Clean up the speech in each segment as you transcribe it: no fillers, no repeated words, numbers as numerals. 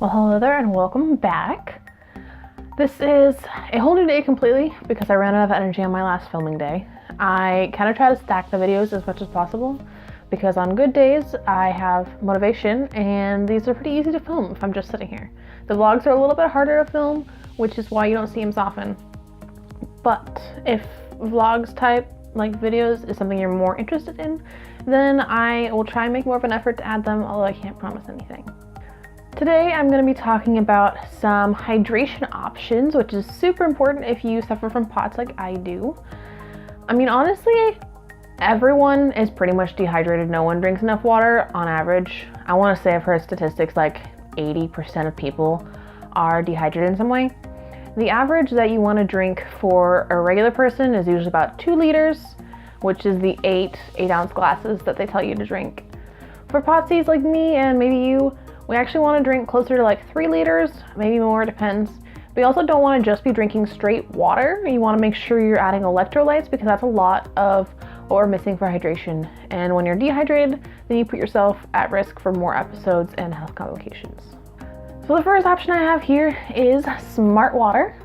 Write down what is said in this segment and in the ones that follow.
Well, hello there and welcome back. This is a whole new day completely because I ran out of energy on my last filming day. I kind of try to stack the videos as much as possible because on good days I have motivation and these are pretty easy to film if I'm just sitting here. The vlogs are a little bit harder to film, which is why you don't see them so often. But if vlogs type like videos is something you're more interested in, then I will try and make more of an effort to add them, although I can't promise anything. Today I'm going to be talking about some hydration options, which is super important if you suffer from POTS like I do. I mean, honestly, everyone is pretty much dehydrated. No one drinks enough water on average. I want to say I've heard statistics like 80% of people are dehydrated in some way. The average that you want to drink for a regular person is usually about 2 liters, which is the 8-ounce glasses that they tell you to drink. For POTSies like me and maybe you, we actually want to drink closer to like 3 liters, maybe more, depends. But you also don't want to just be drinking straight water. You want to make sure you're adding electrolytes because that's a lot of what we're missing for hydration. And when you're dehydrated, then you put yourself at risk for more episodes and health complications. So the first option I have here is Smart Water.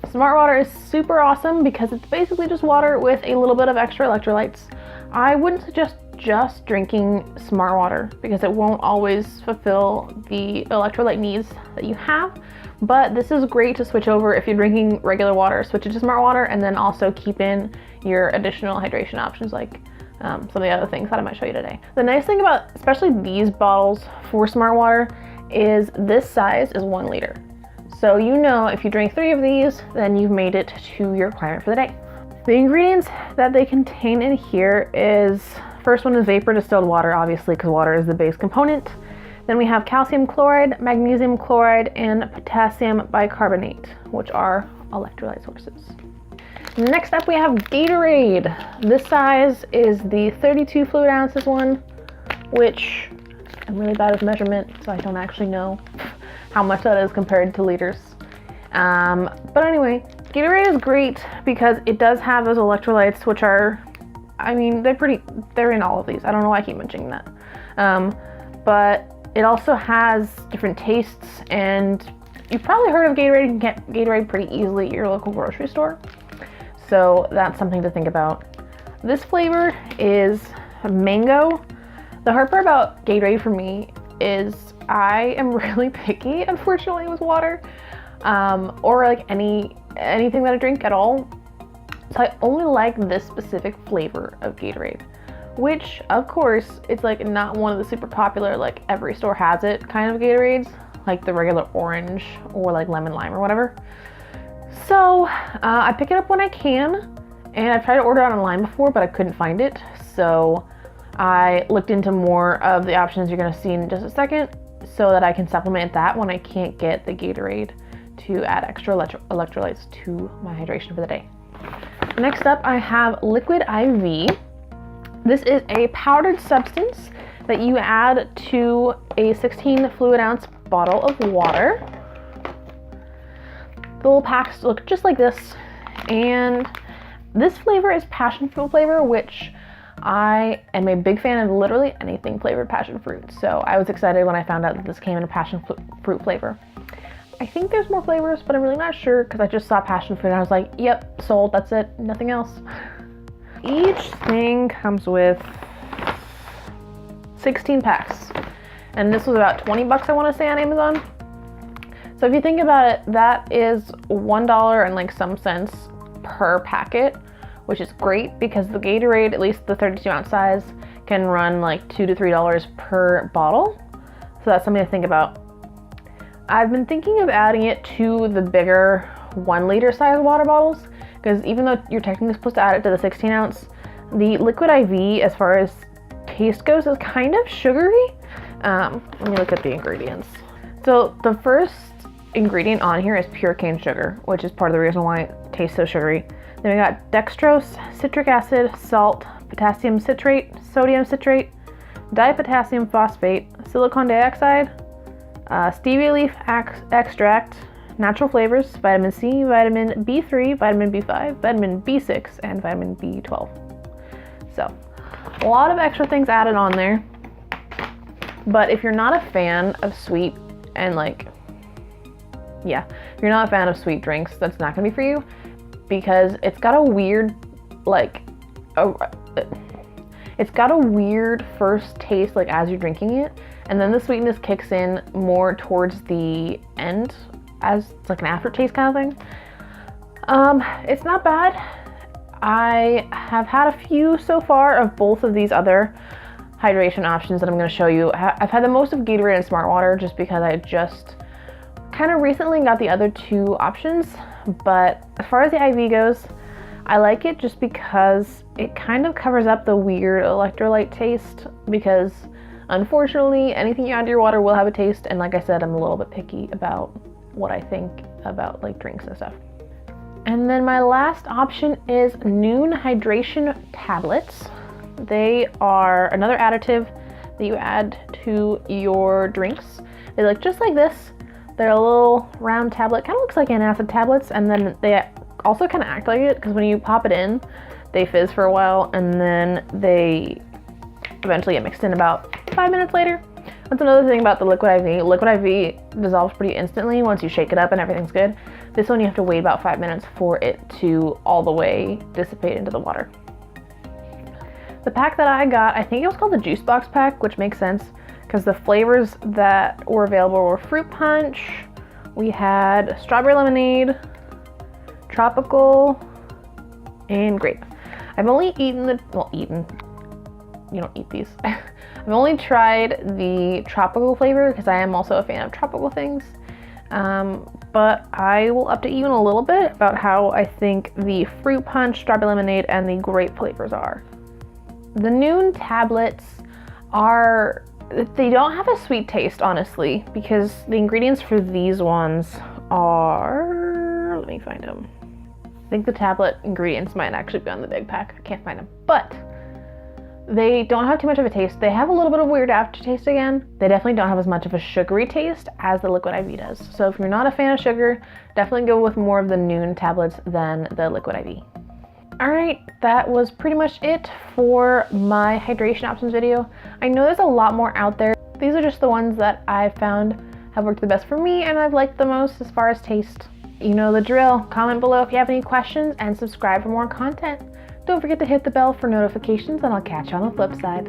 Smart Water is super awesome because it's basically just water with a little bit of extra electrolytes. I wouldn't suggest just drinking Smart Water because it won't always fulfill the electrolyte needs that you have, but this is great to switch over if you're drinking regular water. Switch it to Smart Water and then also keep in your additional hydration options like some of the other things that I might show you today. The nice thing about especially these bottles for Smart Water is this size is 1 liter. So you know if you drink 3 of these, then you've made it to your requirement for the day. The ingredients that they contain in here is, first one is vapor distilled water, obviously, because water is the base component. Then we have calcium chloride, magnesium chloride, and potassium bicarbonate, which are electrolyte sources. Next up, we have Gatorade. This size is the 32 fluid ounces one, which I'm really bad with measurement, so I don't actually know how much that is compared to liters. But anyway, Gatorade is great because it does have those electrolytes, which are, I mean, they're in all of these. I don't know why I keep mentioning that. But it also has different tastes, and you've probably heard of Gatorade. You can get Gatorade pretty easily at your local grocery store. So that's something to think about. This flavor is mango. The hard part about Gatorade for me is I am really picky, unfortunately, with water, or like anything that I drink at all. So I only like this specific flavor of Gatorade, which of course it's like not one of the super popular, like every store has it kind of Gatorades, like the regular orange or like lemon lime or whatever. So I pick it up when I can, and I've tried to order it online before, but I couldn't find it. So I looked into more of the options you're gonna see in just a second so that I can supplement that when I can't get the Gatorade to add extra electrolytes to my hydration for the day. Next up, I have Liquid IV. This is a powdered substance that you add to a 16 fluid ounce bottle of water. The little packs look just like this, and this flavor is passion fruit flavor, which I am a big fan of literally anything flavored passion fruit. So I was excited when I found out that this came in a passion fruit flavor. I think there's more flavors, but I'm really not sure because I just saw passion fruit and I was like, yep, sold, that's it, nothing else. Each thing comes with 16 packs, and this was about 20 bucks, I want to say, on Amazon. So if you think about it, that is $1 and like some cents per packet, which is great because the Gatorade, at least the 32 ounce size, can run like $2 to $3 per bottle. So that's something to think about. I've been thinking of adding it to the bigger 1 liter size water bottles, because even though you're technically supposed to add it to the 16 ounce, the Liquid IV, as far as taste goes, is kind of sugary. Let me look at the ingredients. So the first ingredient on here is pure cane sugar, which is part of the reason why it tastes so sugary. Then we got dextrose, citric acid, salt, potassium citrate, sodium citrate, dipotassium phosphate, silicon dioxide, stevia leaf extract, natural flavors, vitamin C, vitamin B3, vitamin B5, vitamin B6, and vitamin B12. So a lot of extra things added on there. But if you're not a fan of sweet and like, yeah, if you're not a fan of sweet drinks, that's not gonna be for you, because it's got a weird, like, it's got a weird first taste, like, as you're drinking it, and then the sweetness kicks in more towards the end as it's like an aftertaste kind of thing. It's not bad. I have had a few so far of both of these other hydration options that I'm going to show you. I've had the most of Gatorade and Smart Water just because I just kind of recently got the other two options, but as far as the IV goes, I like it just because it kind of covers up the weird electrolyte taste, because unfortunately anything you add to your water will have a taste, and like I said, I'm a little bit picky about what I think about like drinks and stuff. And then my last option is Nuun Hydration Tablets. They are another additive that you add to your drinks. They look just like this. They're a little round tablet, kind of looks like antacid tablets, and then they also kind of act like it, because when you pop it in, they fizz for a while, and then they eventually get mixed in about 5 minutes later. That's another thing about the Liquid IV. Liquid IV dissolves pretty instantly once you shake it up and everything's good. This one you have to wait about 5 minutes for it to all the way dissipate into the water. The pack that I got, I think it was called the Juice Box pack, which makes sense because the flavors that were available were fruit punch, we had strawberry lemonade, tropical, and grape. I've only eaten you don't eat these. I've only tried the tropical flavor because I am also a fan of tropical things. But I will update you in a little bit about how I think the fruit punch, strawberry lemonade, and the grape flavors are. The Nuun Tablets they don't have a sweet taste, honestly, because the ingredients for these ones are, let me find them. I think the tablet ingredients might actually be on the big pack. I can't find them, but they don't have too much of a taste. They have a little bit of weird aftertaste again. They definitely don't have as much of a sugary taste as the Liquid IV does. So if you're not a fan of sugar, definitely go with more of the Nuun tablets than the Liquid IV. All right, that was pretty much it for my hydration options video. I know there's a lot more out there. These are just the ones that I found have worked the best for me and I've liked the most as far as taste. You know the drill. Comment below if you have any questions and subscribe for more content. Don't forget to hit the bell for notifications, and I'll catch you on the flip side.